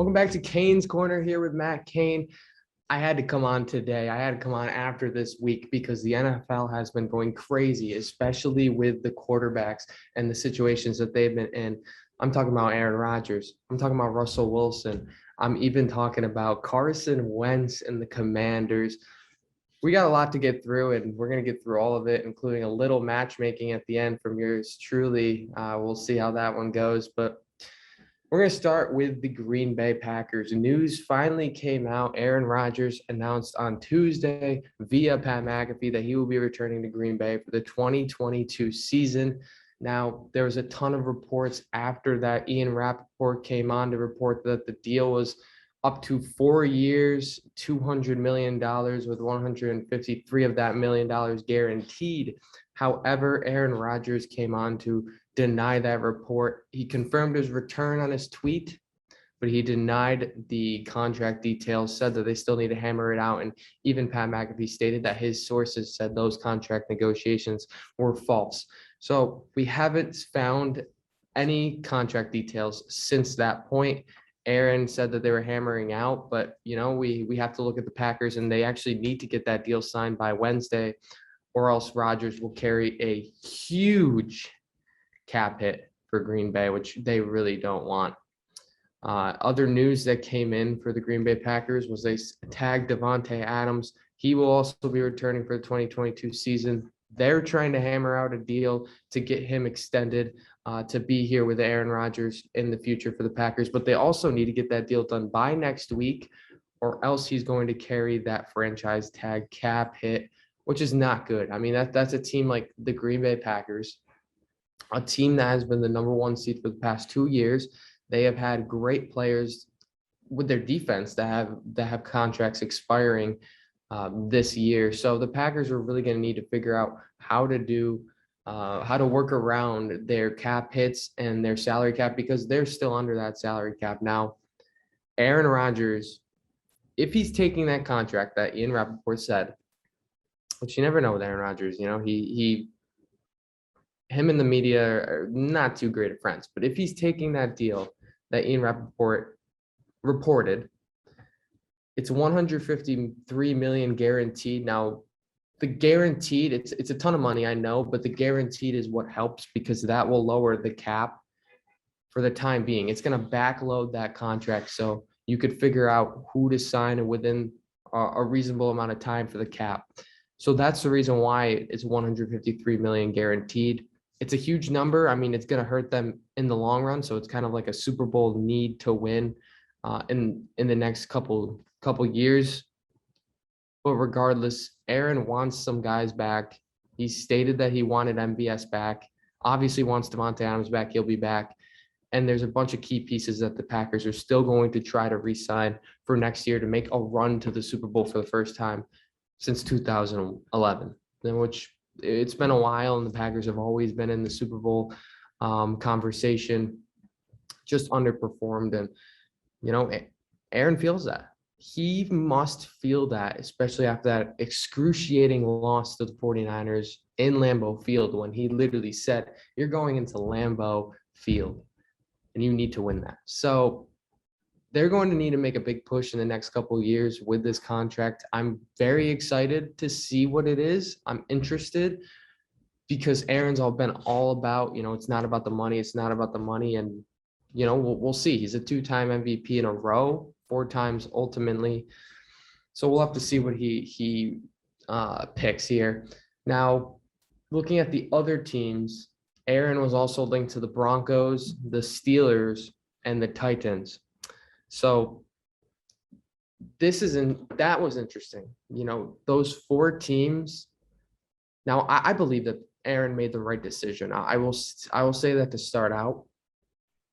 Welcome back to Kane's Corner here with Matt Kane. I had to come on today. I had to come on after this week because the NFL has been going crazy, especially with the quarterbacks and the situations that they've been in. I'm talking about Aaron Rodgers. I'm talking about Russell Wilson. I'm even talking about Carson Wentz and the Commanders. We got a lot to get through, and we're going to get through all of it, including a little matchmaking at the end from yours truly. We'll see how that one goes, but we're going to start with the Green Bay Packers. News finally came out. Aaron Rodgers announced on Tuesday via Pat McAfee that he will be returning to Green Bay for the 2022 season. Now, there was a ton of reports after that. Ian Rappaport came on to report that the deal was up to 4 years, $200 million, with $153 of that $1 million guaranteed. However, Aaron Rodgers came on to deny that report. He confirmed his return on his tweet, but he denied the contract details, said that they still need to hammer it out. And even Pat McAfee stated that his sources said those contract negotiations were false. So we haven't found any contract details since that point. Aaron said that they were hammering out, but we have to look at the Packers, and they actually need to get that deal signed by Wednesday, or else Rodgers will carry a huge cap hit for Green Bay, which they really don't want. Other news that came in for the Green Bay Packers was they tagged Davante Adams. He will also be returning for the 2022 season. They're trying to hammer out a deal to get him extended to be here with Aaron Rodgers in the future for the Packers, but they also need to get that deal done by next week, or else he's going to carry that franchise tag cap hit, which is not good. I mean, that's a team like the Green Bay Packers, a team that has been the number one seed for the past 2 years. They have had great players with their defense that have contracts expiring this year. So the Packers are really going to need to figure out how to work around their cap hits and their salary cap, because they're still under that salary cap. Now, Aaron Rodgers, if he's taking that contract that Ian Rappaport said, which you never know with Aaron Rodgers, him and the media are not too great of friends, but if he's taking that deal that Ian Rappaport reported, it's $153 million guaranteed. Now, the guaranteed, it's a ton of money, I know, but the guaranteed is what helps, because that will lower the cap for the time being. It's going to backload that contract, so you could figure out who to sign within a reasonable amount of time for the cap. So that's the reason why it's $153 million guaranteed. It's a huge number. I mean, it's going to hurt them in the long run. So it's kind of like a Super Bowl need to win in the next couple years. But regardless, Aaron wants some guys back. He stated that he wanted MVS back. Obviously wants Davante Adams back. He'll be back. And there's a bunch of key pieces that the Packers are still going to try to re-sign for next year to make a run to the Super Bowl for the first time since 2011, in which it's been a while, and the Packers have always been in the Super Bowl conversation, just underperformed. And, Aaron feels that. He must feel that, especially after that excruciating loss to the 49ers in Lambeau Field, when he literally said, you're going into Lambeau Field and you need to win that. So they're going to need to make a big push in the next couple of years with this contract. I'm very excited to see what it is. I'm interested, because Aaron's been all about, it's not about the money. It's not about the money. And, we'll see. He's a 2-time MVP in a row, 4 times ultimately. So we'll have to see what he picks here. Now, looking at the other teams, Aaron was also linked to the Broncos, the Steelers, and the Titans. So that was interesting. Those 4 teams. Now, I believe that Aaron made the right decision. I will say that to start out,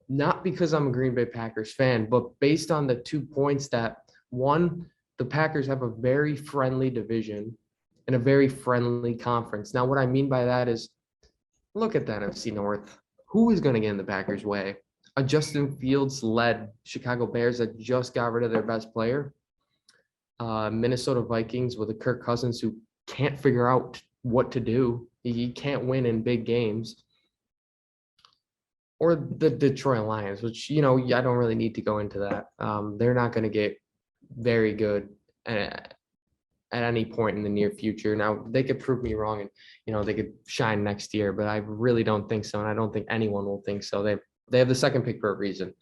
not because I'm a Green Bay Packers fan, but based on the 2 points that, one, the Packers have a very friendly division and a very friendly conference. Now, what I mean by that is, look at the NFC North. Who is going to get in the Packers' way? A Justin Fields-led Chicago Bears that just got rid of their best player. Minnesota Vikings with a Kirk Cousins who can't figure out what to do. He can't win in big games. or the Detroit Lions, which, I don't really need to go into that. They're not going to get very good at, at any point in the near future. Now, they could prove me wrong and, they could shine next year, but I really don't think so. And I don't think anyone will think so. They have the second pick for a reason.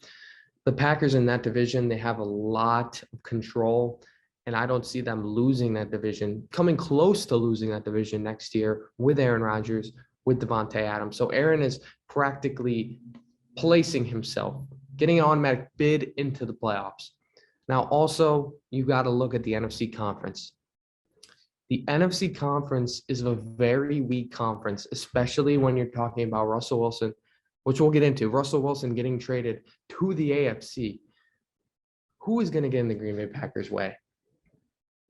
The Packers in that division, they have a lot of control, and I don't see them losing that division, coming close to losing that division next year with Aaron Rodgers, with Devontae Adams. So Aaron is practically placing himself, getting an automatic bid into the playoffs. Now, also, you got to look at the NFC conference. The NFC conference is a very weak conference, especially when you're talking about Russell Wilson, which we'll get into. Russell Wilson getting traded to the AFC. Who is going to get in the Green Bay Packers' way?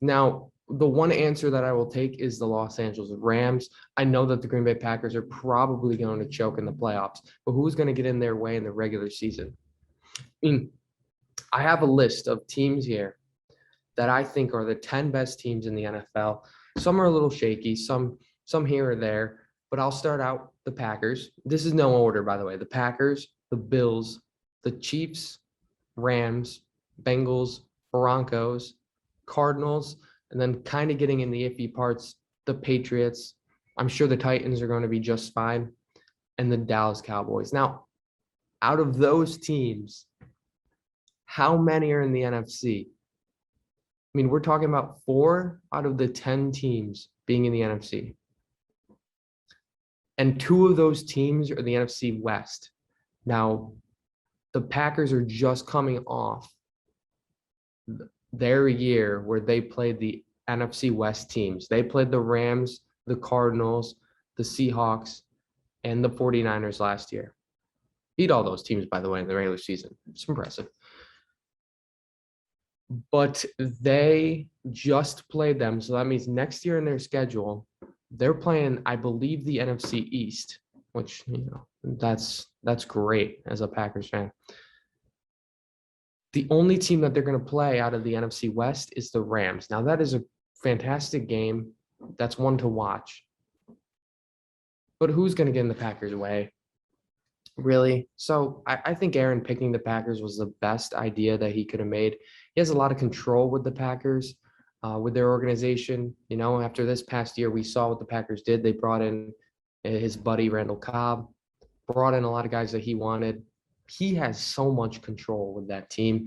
Now, the one answer that I will take is the Los Angeles Rams. I know that the Green Bay Packers are probably going to choke in the playoffs, but who's going to get in their way in the regular season? I have a list of teams here that I think are the 10 best teams in the NFL. Some are a little shaky, some here or there, but I'll start out the Packers. This is no order, by the way. The Packers, the Bills, the Chiefs, Rams, Bengals, Broncos, Cardinals, and then kind of getting in the iffy parts, the Patriots. I'm sure the Titans are going to be just fine, and the Dallas Cowboys. Now, out of those teams, how many are in the NFC? I mean, we're talking about 4 out of the 10 teams being in the NFC. And 2 of those teams are the NFC West. Now, the Packers are just coming off their year where they played the NFC West teams. They played the Rams, the Cardinals, the Seahawks, and the 49ers last year. Beat all those teams, by the way, in the regular season. It's impressive. But they just played them. So that means next year in their schedule, they're playing, I believe, the NFC East, which, that's great as a Packers fan. The only team that they're going to play out of the NFC West is the Rams. Now, that is a fantastic game. That's one to watch. But who's going to get in the Packers' way? Really? So I think Aaron picking the Packers was the best idea that he could have made. He has a lot of control with the Packers, with their organization. After this past year, we saw what the Packers did. They brought in his buddy, Randall Cobb, brought in a lot of guys that he wanted. He has so much control with that team.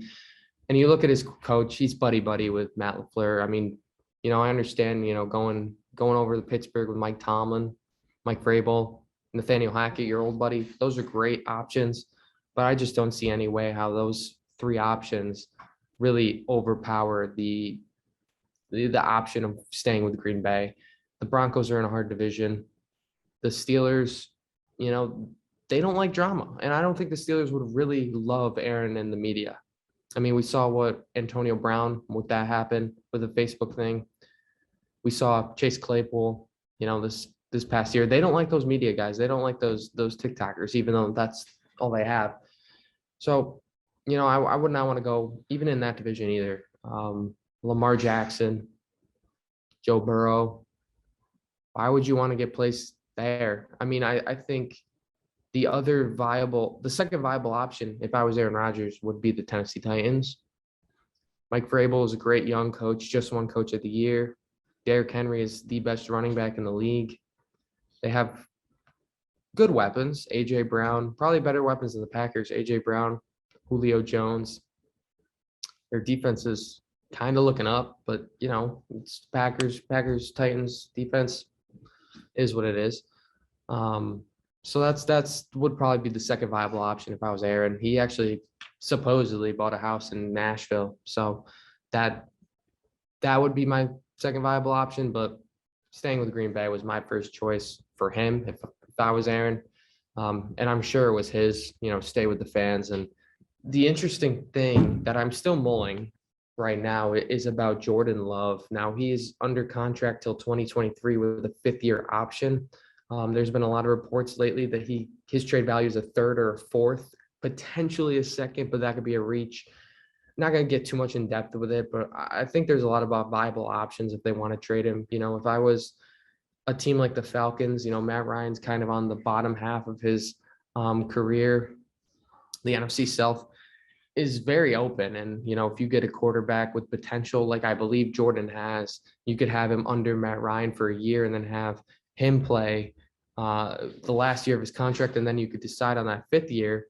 And you look at his coach, he's buddy with Matt LaFleur. I mean, I understand, going over to Pittsburgh with Mike Tomlin, Mike Vrabel, Nathaniel Hackett, your old buddy. Those are great options, but I just don't see any way how those 3 options really overpower the option of staying with Green Bay. The Broncos are in a hard division. The Steelers, they don't like drama, and I don't think the Steelers would really love Aaron and the media. I mean, we saw what Antonio Brown, what that happened with the Facebook thing. We saw Chase Claypool, this past year. They don't like those media guys. They don't like those TikTokers, even though that's all they have. So, I would not want to go even in that division either. Lamar Jackson, Joe Burrow. Why would you want to get placed there? I mean, I think the second viable option, if I was Aaron Rodgers, would be the Tennessee Titans. Mike Vrabel is a great young coach, just won Coach of the Year. Derrick Henry is the best running back in the league. They have good weapons. A.J. Brown, probably better weapons than the Packers. A.J. Brown, Julio Jones. Their defense is kind of looking up, but, it's Packers, Titans defense is what it is. So that's would probably be the second viable option if I was Aaron. He actually supposedly bought a house in Nashville. So that would be my second viable option, but staying with Green Bay was my first choice for him if I was Aaron. And I'm sure it was his, stay with the fans. And the interesting thing that I'm still mulling right now is about Jordan Love. Now, he is under contract till 2023 with a 5th-year option. There's been a lot of reports lately that his trade value is a 3rd or a 4th, potentially a 2nd, but that could be a reach. Not going to get too much in depth with it, but I think there's a lot of viable options if they want to trade him. If I was a team like the Falcons, Matt Ryan's kind of on the bottom half of his career. The NFC South is very open. And, if you get a quarterback with potential, like I believe Jordan has, you could have him under Matt Ryan for a year and then have him play the last year of his contract. And then you could decide on that fifth year.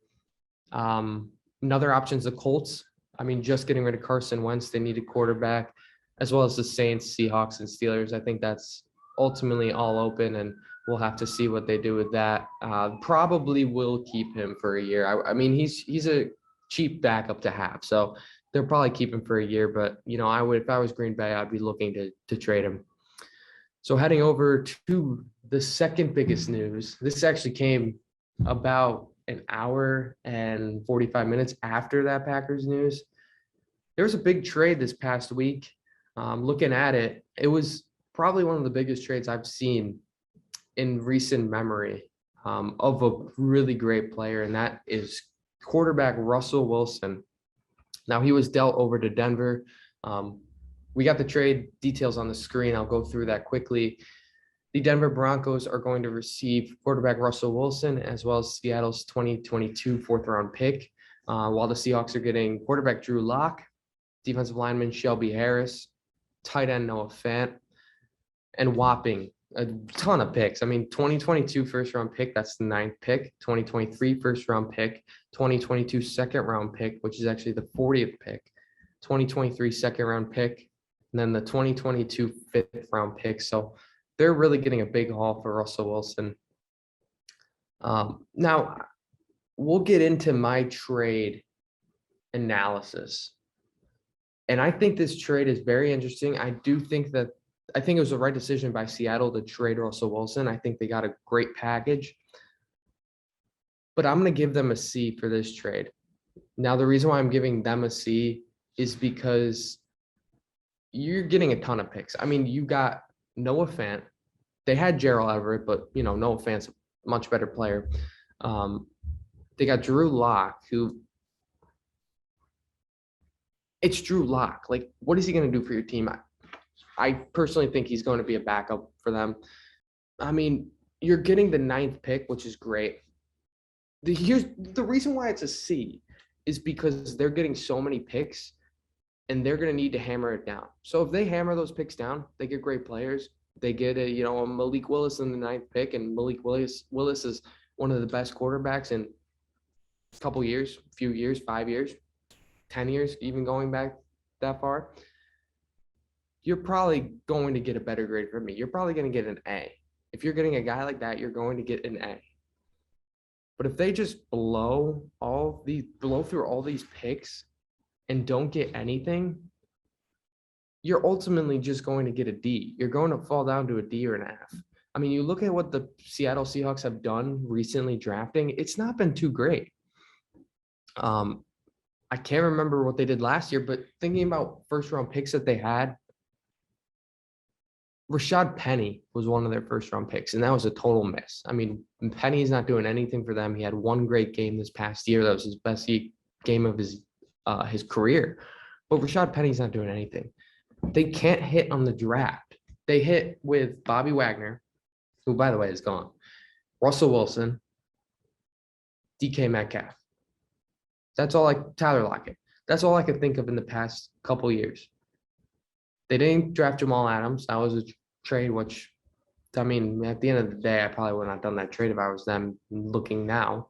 Another option is the Colts. I mean, just getting rid of Carson Wentz, they need a quarterback, as well as the Saints, Seahawks, and Steelers. I think that's ultimately all open, and we'll have to see what they do with that. Probably will keep him for a year. I mean, he's a cheap backup to have, so they'll probably keep him for a year. But I would, if I was Green Bay, I'd be looking to trade him. So heading over to the second biggest news, this actually came about an hour and 45 minutes after that Packers news. There was a big trade this past week. Looking at it, it was probably one of the biggest trades I've seen in recent memory of a really great player, and that is quarterback Russell Wilson. Now, he was dealt over to Denver. We got the trade details on the screen. I'll go through that quickly. The Denver Broncos are going to receive quarterback Russell Wilson, as well as Seattle's 2022 fourth-round pick, while the Seahawks are getting quarterback Drew Lock, defensive lineman Shelby Harris, tight end Noah Fant, and whopping a ton of picks. I mean, 2022 first-round pick, that's the 9th pick, 2023 first-round pick, 2022 second-round pick, which is actually the 40th pick, 2023 second-round pick, and then the 2022 fifth-round pick. So they're really getting a big haul for Russell Wilson. Now, we'll get into my trade analysis. And I think this trade is very interesting. I think it was the right decision by Seattle to trade Russell Wilson. I think they got a great package. But I'm going to give them a C for this trade. Now, the reason why I'm giving them a C is because you're getting a ton of picks. I mean, you got Noah Fant. They had Gerald Everett, but, Noah Fant's a much better player. They got Drew Lock, who – it's Drew Lock. Like, what is he going to do for your team? I personally think he's going to be a backup for them. I mean, you're getting the 9th pick, which is great. Here's the reason why it's a C is because they're getting so many picks, and they're going to need to hammer it down. So if they hammer those picks down, they get great players. They get a Malik Willis in the 9th pick, and Malik Willis is one of the best quarterbacks in a couple years, few years, 5 years, 10 years, even going back that far. You're probably going to get a better grade from me. You're probably going to get an A. If you're getting a guy like that, you're going to get an A. But if they just blow through all these picks and don't get anything, you're ultimately just going to get a D. You're going to fall down to a D or an F. I mean, you look at what the Seattle Seahawks have done recently drafting, it's not been too great. I can't remember what they did last year, but thinking about first-round picks that they had, Rashad Penny was one of their first-round picks, and that was a total miss. I mean, Penny's not doing anything for them. He had one great game this past year. That was his best game of his career. But Rashad Penny's not doing anything. They can't hit on the draft. They hit with Bobby Wagner, who, by the way, is gone, Russell Wilson, DK Metcalf. Tyler Lockett. That's all I could think of in the past couple years. They didn't draft Jamal Adams. That was a trade, which, I mean, at the end of the day, I probably would not have done that trade if I was them looking now.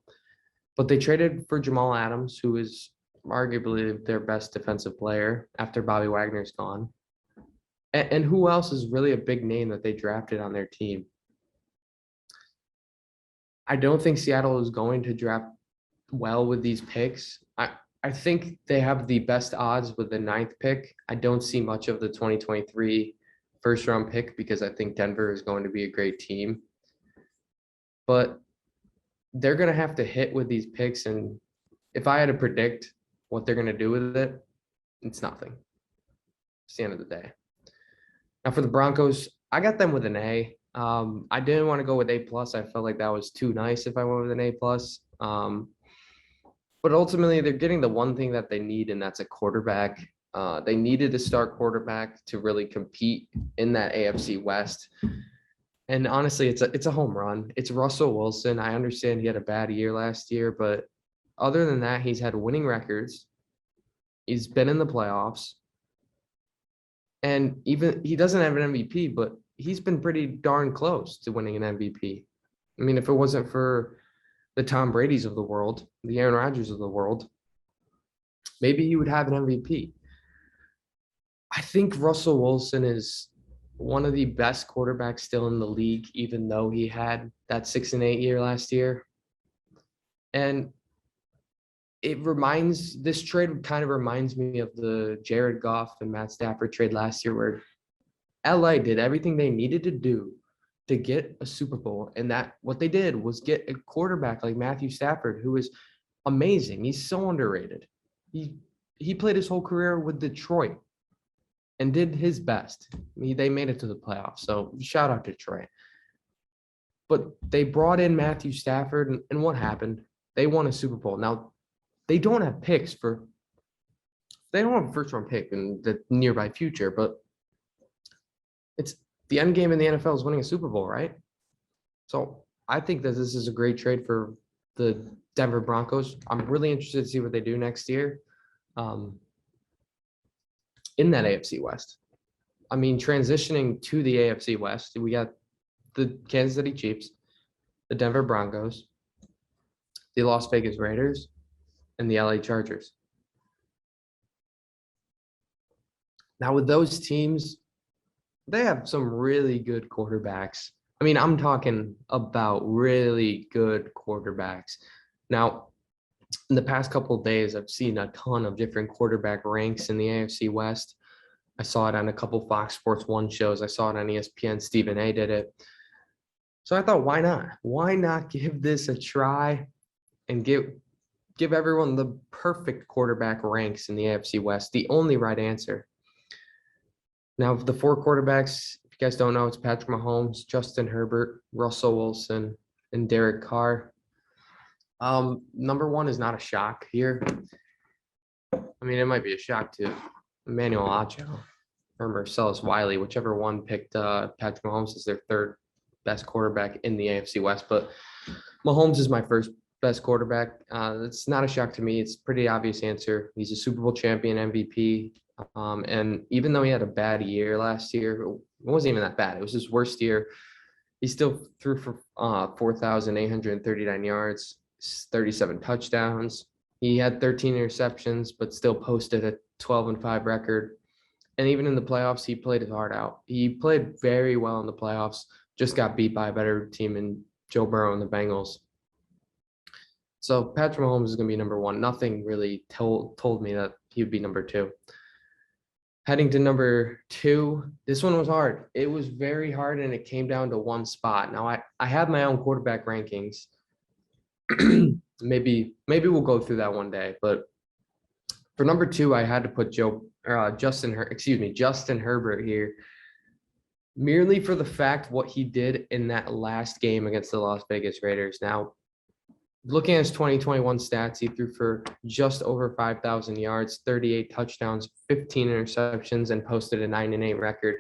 But they traded for Jamal Adams, who is arguably their best defensive player after Bobby Wagner's gone. And who else is really a big name that they drafted on their team? I don't think Seattle is going to draft well with these picks. I think they have the best odds with the 9th pick. I don't see much of the 2023 first-round pick because I think Denver is going to be a great team. But they're going to have to hit with these picks, and if I had to predict what they're going to do with it, it's nothing. It's the end of the day. Now for the Broncos, I got them with an A. I didn't want to go with A+. I felt like that was too nice if I went with an A+. But ultimately, they're getting the one thing that they need, and that's a quarterback. They needed a star quarterback to really compete in that AFC West. And honestly, it's a home run. It's Russell Wilson. I understand he had a bad year last year, but other than that, he's had winning records. He's been in the playoffs. And even he doesn't have an MVP, but he's been pretty darn close to winning an MVP. I mean, if it wasn't for the Tom Brady's of the world, the Aaron Rodgers of the world, maybe he would have an MVP. I think Russell Wilson is one of the best quarterbacks still in the league, even though he had that 6-8 year last year. And this trade kind of reminds me of the Jared Goff and Matt Stafford trade last year, where LA did everything they needed to do to get a Super Bowl. And that what they did was get a quarterback like Matthew Stafford, who is amazing. He's so underrated. He played his whole career with Detroit and did his best. They made it to the playoffs. So shout out to Detroit. But they brought in Matthew Stafford, and what happened? They won a Super Bowl. Now, they don't have they don't have a first round pick in the nearby future, but it's the end game in the NFL is winning a Super Bowl, right? So I think that this is a great trade for the Denver Broncos. I'm really interested to see what they do next year in that AFC West. I mean, transitioning to the AFC West, we got the Kansas City Chiefs, the Denver Broncos, the Las Vegas Raiders, and the LA Chargers. Now, with those teams, they have some really good quarterbacks. I mean, I'm talking about really good quarterbacks. Now, in the past couple of days, I've seen a ton of different quarterback ranks in the AFC West. I saw it on a couple Fox Sports 1 shows. I saw it on ESPN. Stephen A. did it. So I thought, why not? Why not give this a try and give everyone the perfect quarterback ranks in the AFC West, the only right answer. Now, the 4 quarterbacks, if you guys don't know, it's Patrick Mahomes, Justin Herbert, Russell Wilson, and Derek Carr. Number 1 is not a shock here. I mean, it might be a shock to Emmanuel Acho or Marcellus Wiley, whichever one picked Patrick Mahomes as their 3rd best quarterback in the AFC West. But Mahomes is my first best quarterback. It's not a shock to me. It's a pretty obvious answer. He's a Super Bowl champion, MVP. And even though he had a bad year last year, it wasn't even that bad. It was his worst year. He still threw for 4,839 yards, 37 touchdowns. He had 13 interceptions, but still posted a 12-5 record. And even in the playoffs, he played his heart out. He played very well in the playoffs, just got beat by a better team in Joe Burrow and the Bengals. So Patrick Mahomes is going to be number 1. Nothing really told me that he would be number 2. Heading to number 2, this one was hard. It was very hard, and it came down to one spot. Now, I have my own quarterback rankings. maybe we'll go through that one day. But for number 2, I had to put Justin Herbert here, merely for the fact what he did in that last game against the Las Vegas Raiders. Now, looking at his 2021 stats, he threw for just over 5,000 yards, 38 touchdowns, 15 interceptions, and posted a 9-8 record.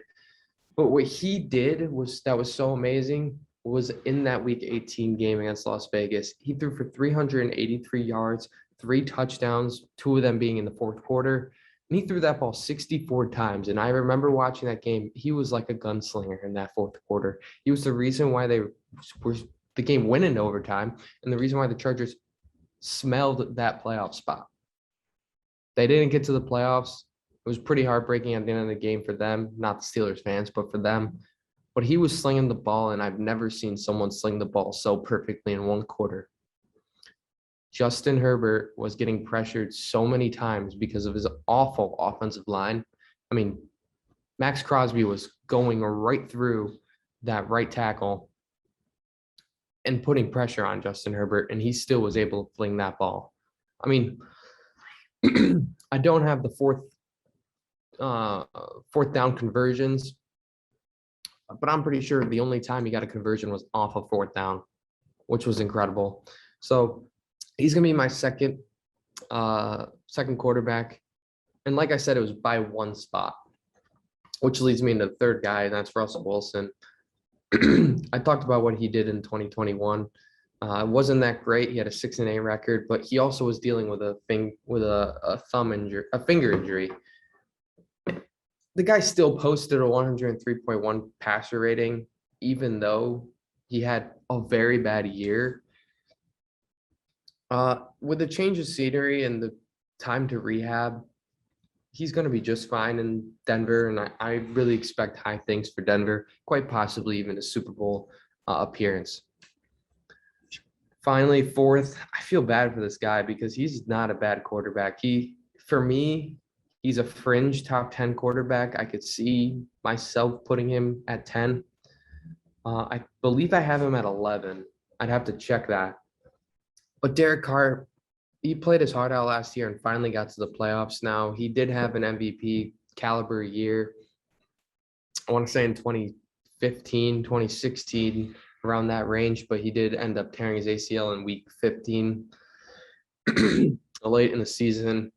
But what he did that was so amazing was in that Week 18 game against Las Vegas, he threw for 383 yards, 3 touchdowns, 2 of them being in the 4th quarter. And he threw that ball 64 times. And I remember watching that game. He was like a gunslinger in that 4th quarter. He was the reason why the game went into overtime, and the reason why the Chargers smelled that playoff spot. They didn't get to the playoffs. It was pretty heartbreaking at the end of the game for them, not the Steelers fans, but for them. But he was slinging the ball, and I've never seen someone sling the ball so perfectly in 1 quarter. Justin Herbert was getting pressured so many times because of his awful offensive line. I mean, Max Crosby was going right through that right tackle and putting pressure on Justin Herbert, and he still was able to fling that ball. I mean, I don't have the fourth down conversions, but I'm pretty sure the only time he got a conversion was off of 4th down, which was incredible. So he's going to be my second quarterback. And like I said, it was by 1 spot, which leads me into the 3rd guy, and that's Russell Wilson. I talked about what he did in 2021. It wasn't that great. He had a 6-8 record, but he also was dealing with a thumb injury, a finger injury. The guy still posted a 103.1 passer rating, even though he had a very bad year. With the change of scenery and the time to rehab, he's going to be just fine in Denver, and I really expect high things for Denver, quite possibly even a Super Bowl appearance. Finally, fourth, I feel bad for this guy because he's not a bad quarterback. For me, he's a fringe top 10 quarterback. I could see myself putting him at 10. I believe I have him at 11. I'd have to check that. But Derek Carr, he played his heart out last year and finally got to the playoffs. Now, he did have an MVP caliber year. I want to say in 2015, 2016, around that range, but he did end up tearing his ACL in week 15 late in the season.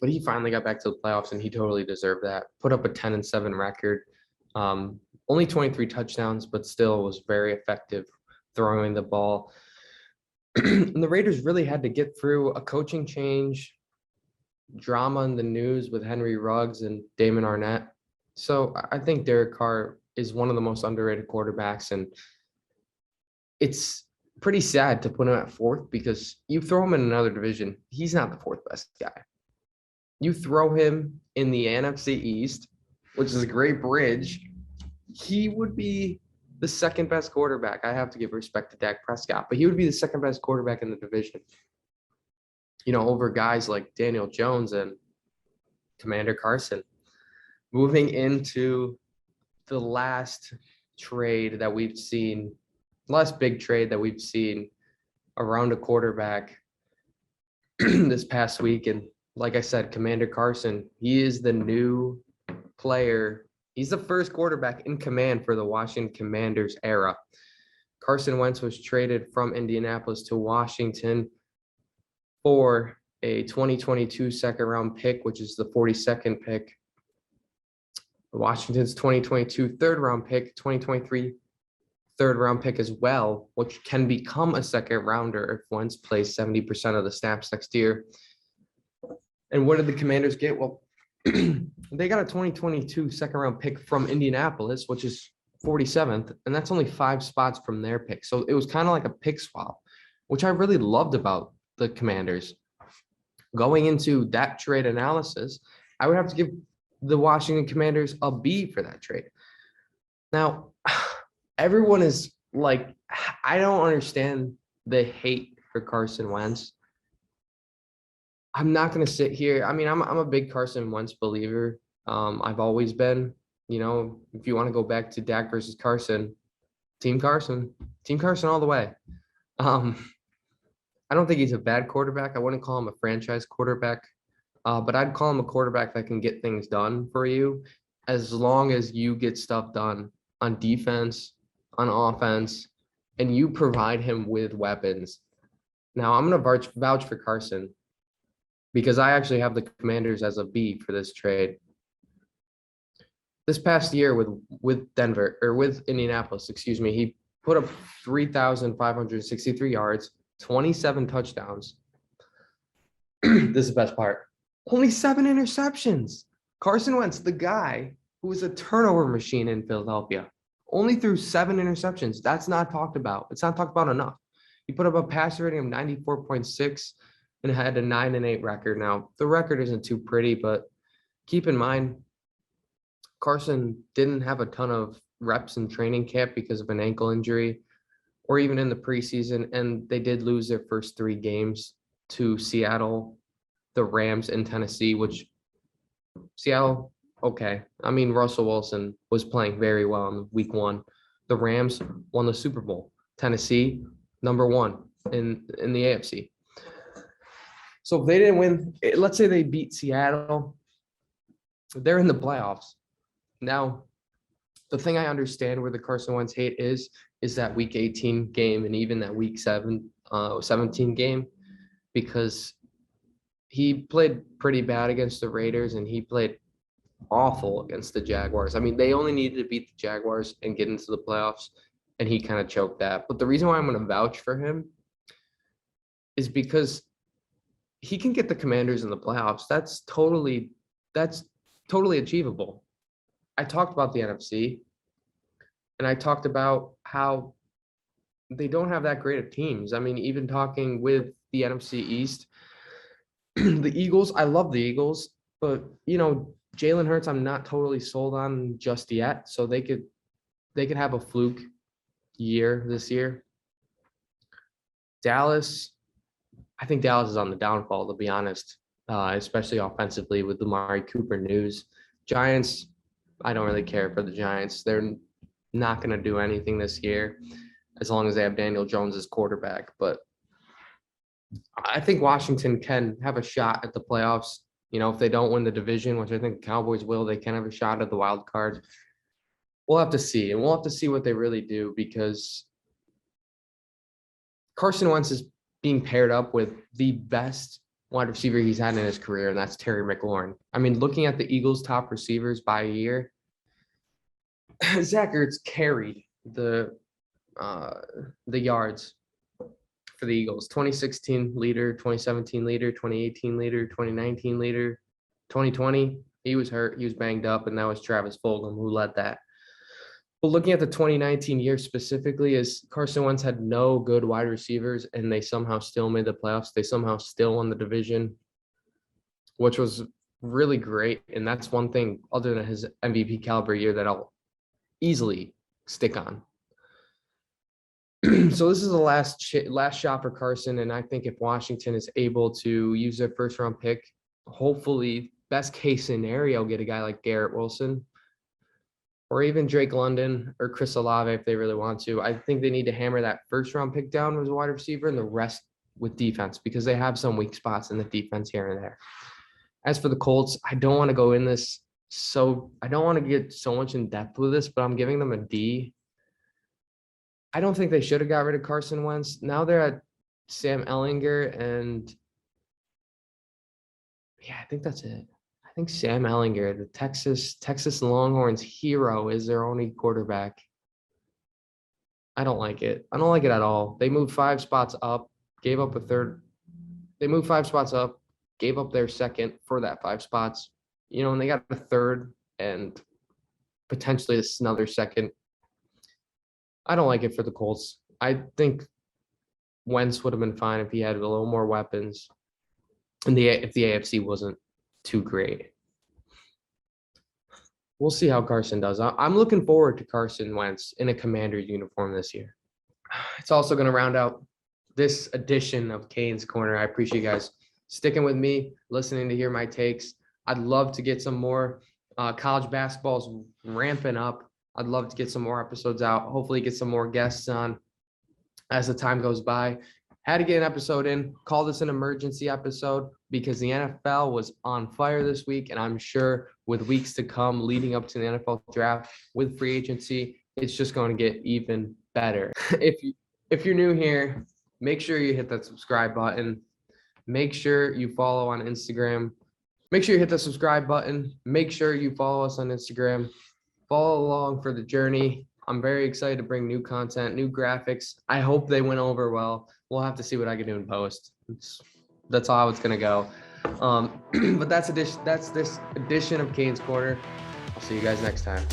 But he finally got back to the playoffs and he totally deserved that. Put up a 10-7 record. Only 23 touchdowns, but still was very effective throwing the ball. And the Raiders really had to get through a coaching change, drama in the news with Henry Ruggs and Damon Arnett. So I think Derek Carr is one of the most underrated quarterbacks, and it's pretty sad to put him at fourth because you throw him in another division, he's not the fourth best guy. You throw him in the NFC East, which is a great bridge, he would be the second best quarterback. I have to give respect to Dak Prescott, but he would be the second best quarterback in the division. Over guys like Daniel Jones and Commander Carson. Moving into the last trade that we've seen, last big trade that we've seen around a quarterback this past week. And like I said, Commander Carson, he is the new player. He's the first quarterback in command for the Washington Commanders era. Carson Wentz was traded from Indianapolis to Washington for a 2022 second-round pick, which is the 42nd pick. Washington's 2022 third-round pick, 2023 third-round pick as well, which can become a second-rounder if Wentz plays 70% of the snaps next year. And what did the Commanders get? Well, they got a 2022 second-round pick from Indianapolis, which is 47th, and that's only 5 spots from their pick. So it was kind of like a pick swap, which I really loved about the Commanders. Going into that trade analysis, I would have to give the Washington Commanders a B for that trade. Now, everyone is like, I don't understand the hate for Carson Wentz. I'm not going to sit here. I mean, I'm a big Carson Wentz believer. I've always been, if you want to go back to Dak versus Carson, Team Carson all the way. I don't think he's a bad quarterback. I wouldn't call him a franchise quarterback, but I'd call him a quarterback that can get things done for you as long as you get stuff done on defense, on offense, and you provide him with weapons. Now, I'm going to vouch for Carson because I actually have the Commanders as a B for this trade. This past year with Indianapolis, he put up 3,563 yards, 27 touchdowns. This is the best part. Only 7 interceptions. Carson Wentz, the guy who was a turnover machine in Philadelphia, only threw 7 interceptions. That's not talked about. It's not talked about enough. He put up a passer rating of 94.6 and had a 9-8 record. Now, the record isn't too pretty, but keep in mind, Carson didn't have a ton of reps in training camp because of an ankle injury or even in the preseason, and they did lose their first 3 games to Seattle, the Rams, and Tennessee, which Seattle, okay. I mean, Russell Wilson was playing very well in week 1. The Rams won the Super Bowl. Tennessee, number 1 in the AFC. So if they didn't win, let's say they beat Seattle, they're in the playoffs. Now, the thing I understand where the Carson Wentz hate is that week 18 game and even that week 17 game, because he played pretty bad against the Raiders and he played awful against the Jaguars. I mean, they only needed to beat the Jaguars and get into the playoffs, and he kind of choked that. But the reason why I'm going to vouch for him is because he can get the Commanders in the playoffs. That's totally achievable. I talked about the NFC, and I talked about how they don't have that great of teams. I mean, even talking with the NFC East, the Eagles, I love the Eagles, but Jalen Hurts, I'm not totally sold on just yet. So they could have a fluke year this year. Dallas, I think Dallas is on the downfall, to be honest, especially offensively with the Amari Cooper news. Giants, I don't really care for the Giants. They're not going to do anything this year as long as they have Daniel Jones as quarterback. But I think Washington can have a shot at the playoffs. If they don't win the division, which I think the Cowboys will, they can have a shot at the wild card. We'll have to see. And we'll have to see what they really do, because Carson Wentz is being paired up with the best wide receiver he's had in his career, and that's Terry McLaurin. I mean, looking at the Eagles' top receivers by a year, Zach Ertz carried the yards for the Eagles. 2016 leader, 2017 leader, 2018 leader, 2019 leader, 2020, he was hurt, he was banged up, and that was Travis Fulgham who led that. But looking at the 2019 year specifically, is Carson Wentz had no good wide receivers, and they somehow still made the playoffs. They somehow still won the division, which was really great. And that's one thing other than his MVP caliber year that I'll easily stick on. So this is the last shot for Carson. And I think if Washington is able to use their first round pick, hopefully best case scenario, get a guy like Garrett Wilson, or even Drake London or Chris Olave if they really want to. I think they need to hammer that first round pick down as a wide receiver and the rest with defense, because they have some weak spots in the defense here and there. As for the Colts, I don't want to go in this. So I don't want to get so much in depth with this, but I'm giving them a D. I don't think they should have got rid of Carson Wentz. Now they're at Sam Ehlinger, and yeah, I think that's it. I think Sam Ehlinger, the Texas Longhorns hero, is their only quarterback. I don't like it. I don't like it at all. They moved 5 spots up, gave up a third. They moved 5 spots up, gave up their second for that 5 spots. And they got a third and potentially another second. I don't like it for the Colts. I think Wentz would have been fine if he had a little more weapons, and if the AFC wasn't too great. We'll see how Carson does. I'm looking forward to Carson Wentz in a Commander's uniform this year. It's also going to round out this edition of Kane's Corner. I appreciate you guys sticking with me, listening to hear my takes. I'd love to get some more. College basketball's ramping up. I'd love to get some more episodes out. Hopefully get some more guests on as the time goes by. Had to get an episode in. Call this an emergency episode because the NFL was on fire this week, and I'm sure with weeks to come leading up to the NFL draft with free agency, it's just going to get even better. If you're new here, make sure you hit that subscribe button. Make sure you follow on Instagram. Make sure you hit the subscribe button. Make sure you follow us on Instagram. Follow along for the journey. I'm very excited to bring new content, new graphics. I hope they went over well. We'll have to see what I can do in post. That's how it's gonna go. But that's this edition of Kane's Corner. I'll see you guys next time.